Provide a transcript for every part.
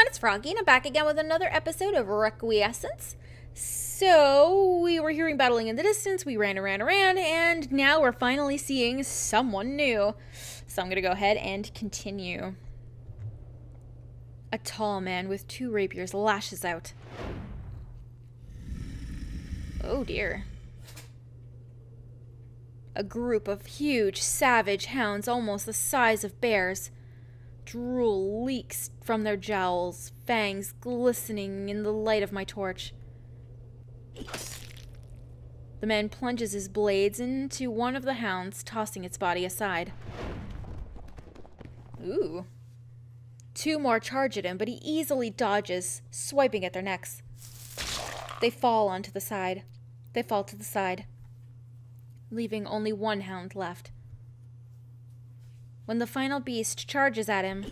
it's Froggy, and I'm back again with another episode of Requiescence. So, we were hearing battling in the distance, we ran around, and now we're finally seeing someone new. So I'm gonna go ahead and continue. A tall man with 2 rapiers lashes out. Oh dear. A group of huge, savage hounds almost the size of bears. Drool leaks from their jowls, fangs glistening in the light of my torch. The man plunges his blades into one of the hounds, tossing its body aside. Ooh. 2 more charge at him, but he easily dodges, swiping at their necks. They fall to the side, leaving only 1 hound left. When the final beast charges at him,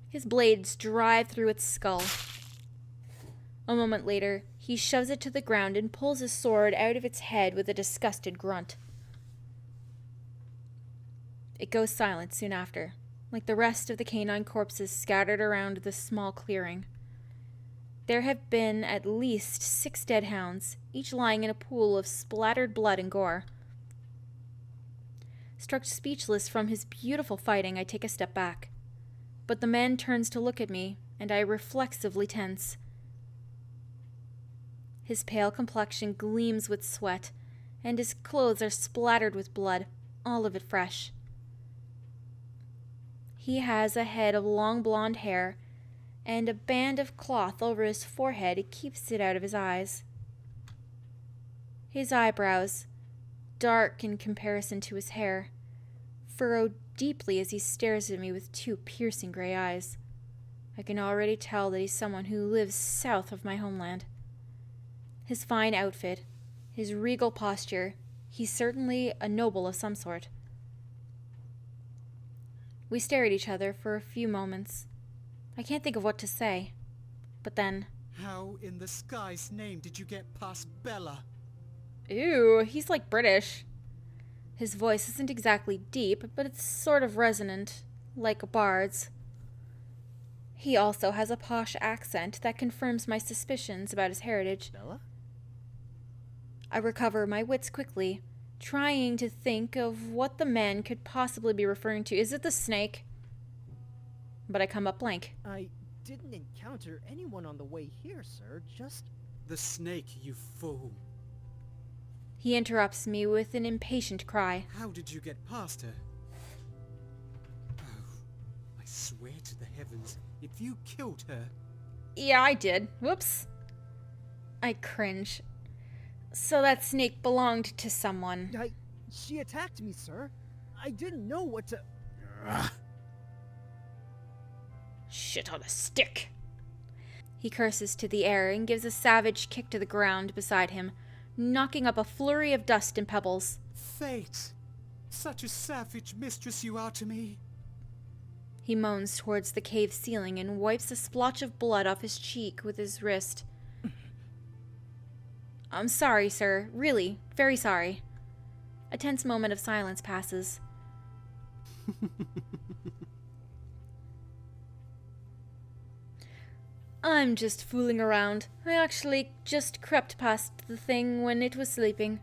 his blades drive through its skull. A moment later, he shoves it to the ground and pulls his sword out of its head with a disgusted grunt. It goes silent soon after, like the rest of the canine corpses scattered around this small clearing. There have been at least 6 dead hounds, each lying in a pool of splattered blood and gore. Struck speechless from his beautiful fighting, I take a step back. But the man turns to look at me, and I reflexively tense. His pale complexion gleams with sweat, and his clothes are splattered with blood, all of it fresh. He has a head of long blonde hair, and a band of cloth over his forehead keeps it out of his eyes. His eyebrows, dark in comparison to his hair, furrow deeply as he stares at me with 2 piercing gray eyes. I can already tell that he's someone who lives south of my homeland. His fine outfit, his regal posture, he's certainly a noble of some sort. We stare at each other for a few moments. I can't think of what to say. But then... How in the sky's name did you get past Bella? Ew, he's like British. His voice isn't exactly deep, but it's sort of resonant, like a bard's. He also has a posh accent that confirms my suspicions about his heritage. Bella? I recover my wits quickly, trying to think of what the man could possibly be referring to. Is it the snake? But I come up blank. I didn't encounter anyone on the way here, sir. Just... The snake, you fool. He interrupts me with an impatient cry. How did you get past her? Oh, I swear to the heavens, if you killed her... Yeah, I did. Whoops. I cringe. So that snake belonged to someone. She attacked me, sir. I didn't know what to... Shit on a stick. He curses to the air and gives a savage kick to the ground beside him, knocking up a flurry of dust and pebbles. Fate! Such a savage mistress you are to me. He moans towards the cave ceiling and wipes a splotch of blood off his cheek with his wrist. I'm sorry, sir. Really, very sorry. A tense moment of silence passes. I'm just fooling around. I actually just crept past the thing when it was sleeping.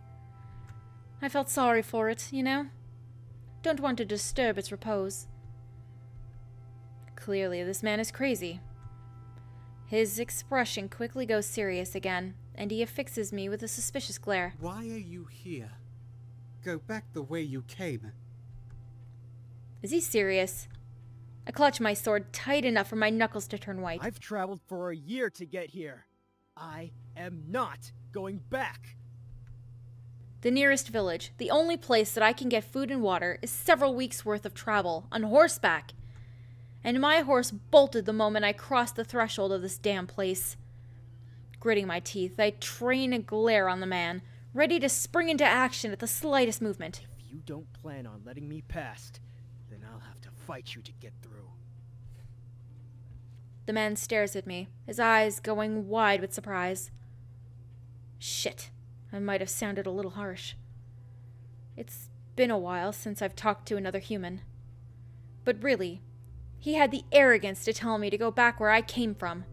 I felt sorry for it, you know? Don't want to disturb its repose. Clearly, this man is crazy. His expression quickly goes serious again, and he affixes me with a suspicious glare. Why are you here? Go back the way you came. Is he serious? I clutch my sword tight enough for my knuckles to turn white. I've traveled for a year to get here. I am not going back. The nearest village, the only place that I can get food and water, is several weeks' worth of travel, on horseback. And my horse bolted the moment I crossed the threshold of this damn place. Gritting my teeth, I train a glare on the man, ready to spring into action at the slightest movement. If you don't plan on letting me past, then I'll have to fight you to get through. The man stares at me, his eyes going wide with surprise. Shit, I might have sounded a little harsh. It's been a while since I've talked to another human. But really, He had the arrogance to tell me to go back where I came from.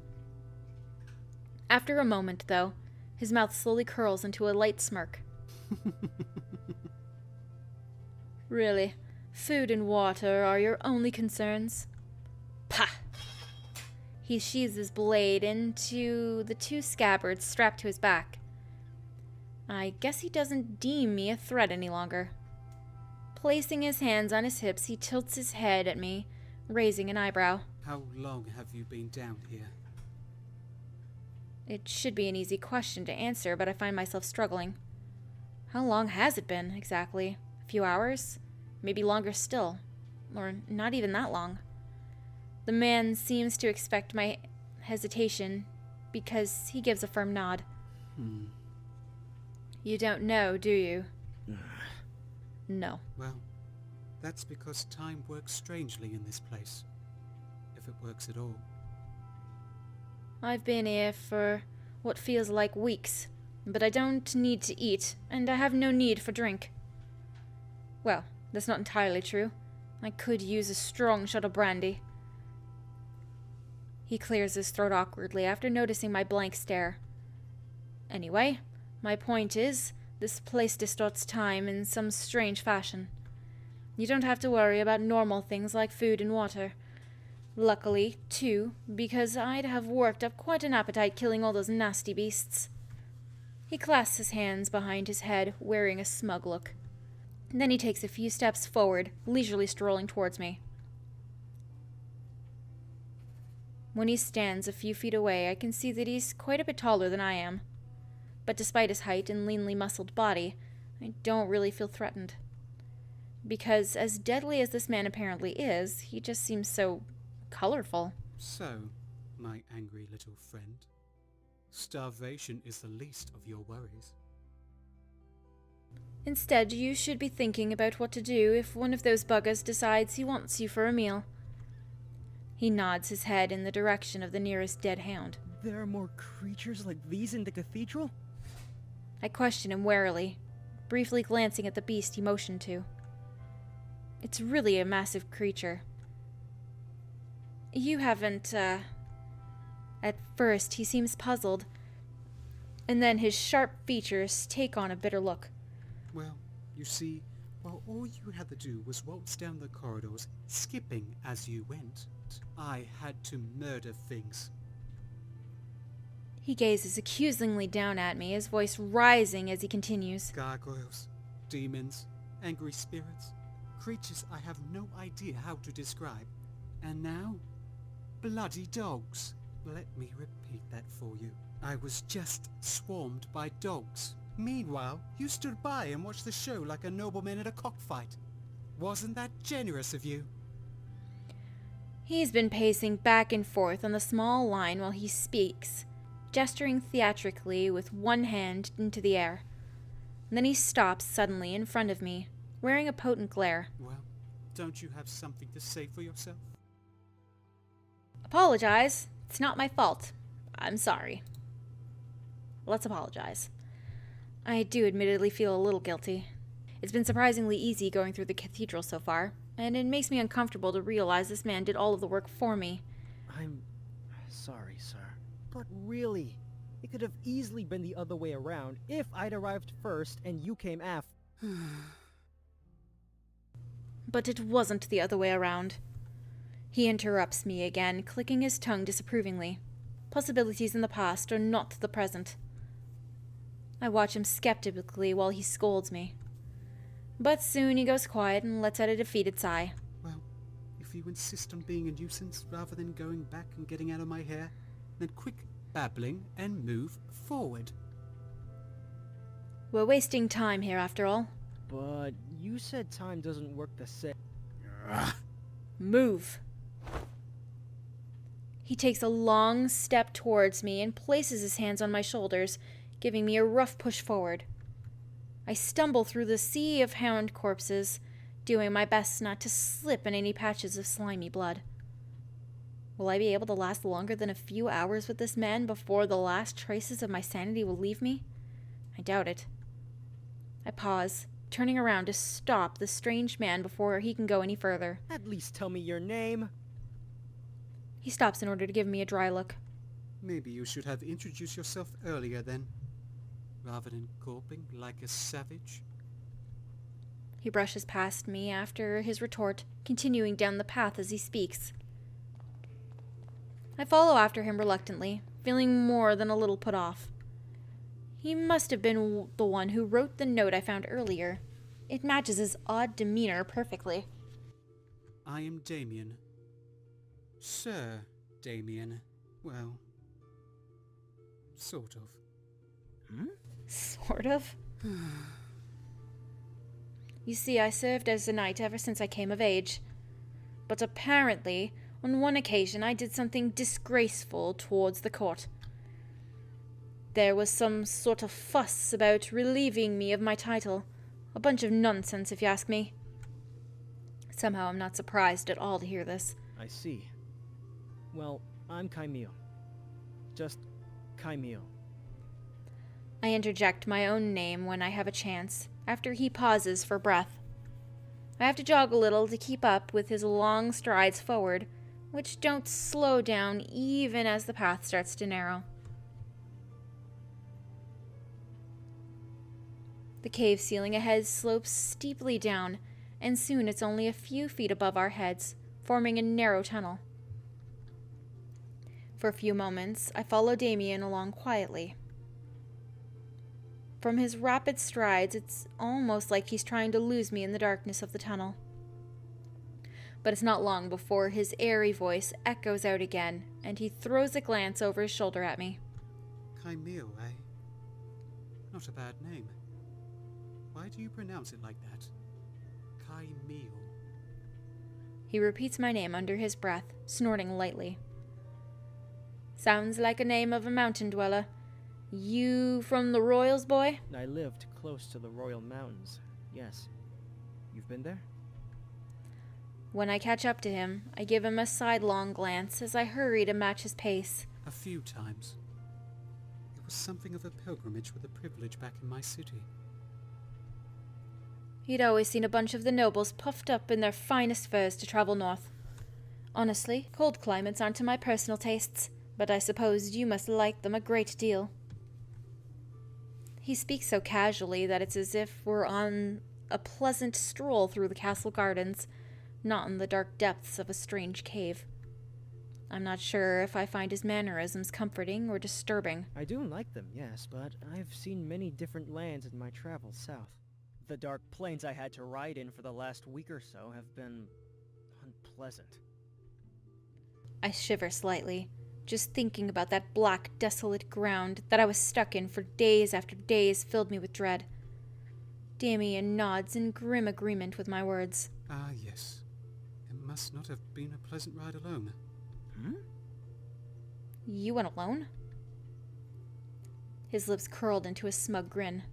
After a moment, though, his mouth slowly curls into a light smirk. Really, food and water are your only concerns? Pah! He sheathes his blade into the 2 scabbards strapped to his back. I guess he doesn't deem me a threat any longer. Placing his hands on his hips, he tilts his head at me, raising an eyebrow. How long have you been down here? It should be an easy question to answer, but I find myself struggling. How long has it been, exactly? A few hours? Maybe longer still. Or not even that long. The man seems to expect my hesitation, because he gives a firm nod. You don't know, do you? No. Well, that's because time works strangely in this place. If it works at all. I've been here for what feels like weeks, but I don't need to eat, and I have no need for drink. Well, that's not entirely true. I could use a strong shot of brandy. He clears his throat awkwardly after noticing my blank stare. Anyway, my point is, this place distorts time in some strange fashion. You don't have to worry about normal things like food and water. Luckily, too, because I'd have worked up quite an appetite killing all those nasty beasts. He clasps his hands behind his head, wearing a smug look. Then he takes a few steps forward, leisurely strolling towards me. When he stands a few feet away, I can see that he's quite a bit taller than I am. But despite his height and leanly muscled body, I don't really feel threatened. Because as deadly as this man apparently is, he just seems so colorful. So, my angry little friend, starvation is the least of your worries. Instead, you should be thinking about what to do if one of those buggers decides he wants you for a meal. He nods his head in the direction of the nearest dead hound. There are more creatures like these in the cathedral? I question him warily, briefly glancing at the beast he motioned to. It's really a massive creature. You haven't, At first, he seems puzzled, and then his sharp features take on a bitter look. Well, you see, while all you had to do was waltz down the corridors, skipping as you went, I had to murder things. He gazes accusingly down at me, his voice rising as he continues. Gargoyles, demons, angry spirits, creatures I have no idea how to describe. And now, bloody dogs. Let me repeat that for you. I was just swarmed by dogs. Meanwhile, you stood by and watched the show like a nobleman at a cockfight. Wasn't that generous of you? He's been pacing back and forth on the small line while he speaks, gesturing theatrically with one hand into the air. And then he stops suddenly in front of me, wearing a potent glare. Well, don't you have something to say for yourself? Apologize. It's not my fault. I'm sorry. Let's apologize. I do admittedly feel a little guilty. It's been surprisingly easy going through the cathedral so far, and it makes me uncomfortable to realize this man did all of the work for me. I'm sorry, sir. But really, it could have easily been the other way around if I'd arrived first and you came after. But it wasn't the other way around. He interrupts me again, clicking his tongue disapprovingly. Possibilities in the past are not the present. I watch him skeptically while he scolds me. But soon he goes quiet and lets out a defeated sigh. Well, if you insist on being a nuisance rather than going back and getting out of my hair, then quick babbling and move forward. We're wasting time here after all. But you said time doesn't work the same. Move. He takes a long step towards me and places his hands on my shoulders, giving me a rough push forward. I stumble through the sea of hound corpses, doing my best not to slip in any patches of slimy blood. Will I be able to last longer than a few hours with this man before the last traces of my sanity will leave me? I doubt it. I pause, turning around to stop the strange man before he can go any further. At least tell me your name. He stops in order to give me a dry look. Maybe you should have introduced yourself earlier then, rather than gulping like a savage. He brushes past me after his retort, continuing down the path as he speaks. I follow after him reluctantly, feeling more than a little put off. He must have been the one who wrote the note I found earlier. It matches his odd demeanor perfectly. I am Damien. Sir Damien. Well, sort of. Sort of? You see, I served as a knight ever since I came of age. But apparently, on one occasion, I did something disgraceful towards the court. There was some sort of fuss about relieving me of my title. A bunch of nonsense, if you ask me. Somehow I'm not surprised at all to hear this. I see. Well, I'm Kaimio. Just Kaimio. I interject my own name when I have a chance, after he pauses for breath. I have to jog a little to keep up with his long strides forward, which don't slow down even as the path starts to narrow. The cave ceiling ahead slopes steeply down, and soon it's only a few feet above our heads, forming a narrow tunnel. For a few moments, I follow Damien along quietly. From his rapid strides, it's almost like he's trying to lose me in the darkness of the tunnel. But it's not long before his airy voice echoes out again, and he throws a glance over his shoulder at me. Kaimio, eh? Not a bad name. Why do you pronounce it like that? Kaimio. He repeats my name under his breath, snorting lightly. Sounds like a name of a mountain dweller. You from the Royals, boy? I lived close to the Royal Mountains, yes. You've been there? When I catch up to him, I give him a sidelong glance as I hurry to match his pace. A few times. It was something of a pilgrimage with a privilege back in my city. He'd always seen a bunch of the nobles puffed up in their finest furs to travel north. Honestly, cold climates aren't to my personal tastes, but I suppose you must like them a great deal. He speaks so casually that it's as if we're on a pleasant stroll through the castle gardens, not in the dark depths of a strange cave. I'm not sure if I find his mannerisms comforting or disturbing. I do like them, yes, but I've seen many different lands in my travels south. The dark plains I had to ride in for the last week or so have been unpleasant. I shiver slightly, just thinking about that black, desolate ground that I was stuck in for days after days filled me with dread. Damien nods in grim agreement with my words. Ah, yes. It must not have been a pleasant ride alone. You went alone? His lips curled into a smug grin.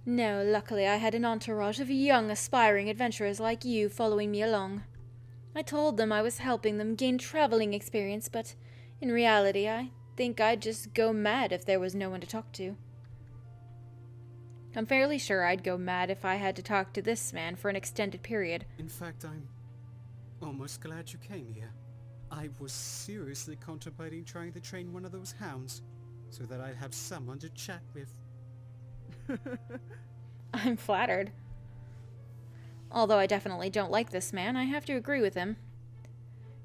No, luckily I had an entourage of young, aspiring adventurers like you following me along. I told them I was helping them gain traveling experience, but in reality I think I'd just go mad if there was no one to talk to. I'm fairly sure I'd go mad if I had to talk to this man for an extended period. In fact, I'm almost glad you came here. I was seriously contemplating trying to train one of those hounds, so that I'd have someone to chat with. I'm flattered. Although I definitely don't like this man, I have to agree with him.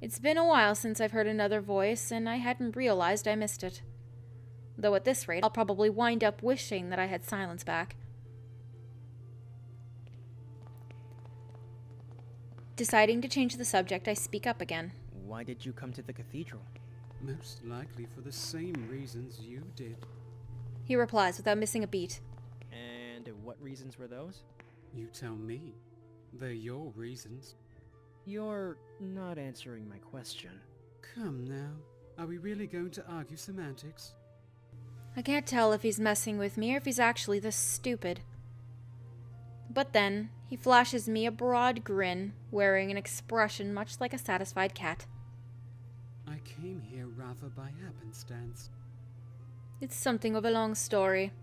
It's been a while since I've heard another voice, and I hadn't realized I missed it. Though at this rate, I'll probably wind up wishing that I had silence back. Deciding to change the subject, I speak up again. Why did you come to the cathedral? Most likely for the same reasons you did. He replies without missing a beat. And what reasons were those? You tell me. They're your reasons. You're not answering my question. Come now. Are we really going to argue semantics? I can't tell if he's messing with me or if he's actually this stupid. But then, he flashes me a broad grin, wearing an expression much like a satisfied cat. I came here rather by happenstance. It's something of a long story.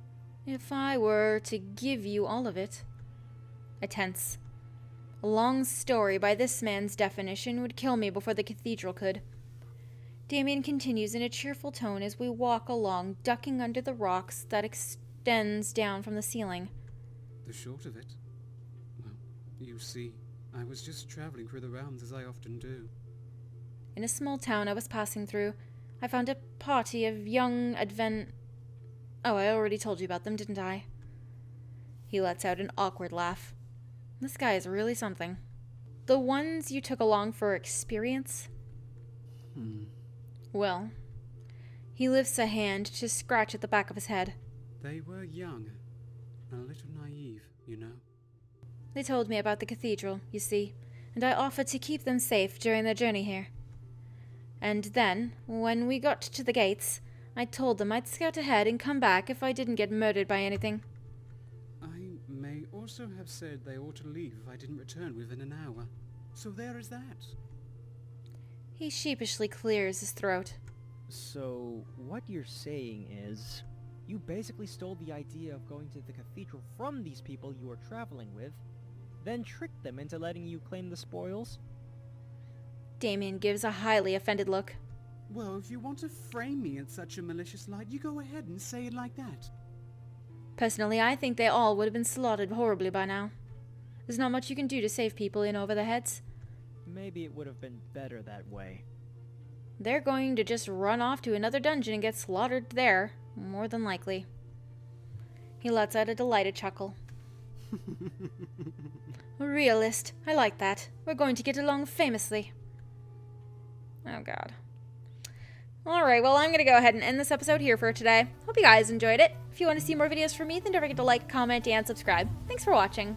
If I were to give you all of it... I tense. A long story by this man's definition would kill me before the cathedral could. Damien continues in a cheerful tone as we walk along, ducking under the rocks that extends down from the ceiling. The short of it? Well, you see, I was just traveling through the realms as I often do. In a small town I was passing through, I found a party of young Oh, I already told you about them, didn't I? He lets out an awkward laugh. This guy is really something. The ones you took along for experience? Well, he lifts a hand to scratch at the back of his head. They were young, and a little naive, you know. They told me about the cathedral, you see, and I offered to keep them safe during their journey here. And then, when we got to the gates, I told them I'd scout ahead and come back if I didn't get murdered by anything. I may also have said they ought to leave if I didn't return within an hour. So there is that. He sheepishly clears his throat. So, what you're saying is, you basically stole the idea of going to the cathedral from these people you were traveling with, then tricked them into letting you claim the spoils? Damien gives a highly offended look. Well, if you want to frame me in such a malicious light, you go ahead and say it like that. Personally, I think they all would have been slaughtered horribly by now. There's not much you can do to save people in over their heads. Maybe it would have been better that way. They're going to just run off to another dungeon and get slaughtered there, more than likely. He lets out a delighted chuckle. A realist. I like that. We're going to get along famously. Oh, God. Alright, well, I'm going to go ahead and end this episode here for today. Hope you guys enjoyed it. If you want to see more videos from me, then don't forget to like, comment, and subscribe. Thanks for watching.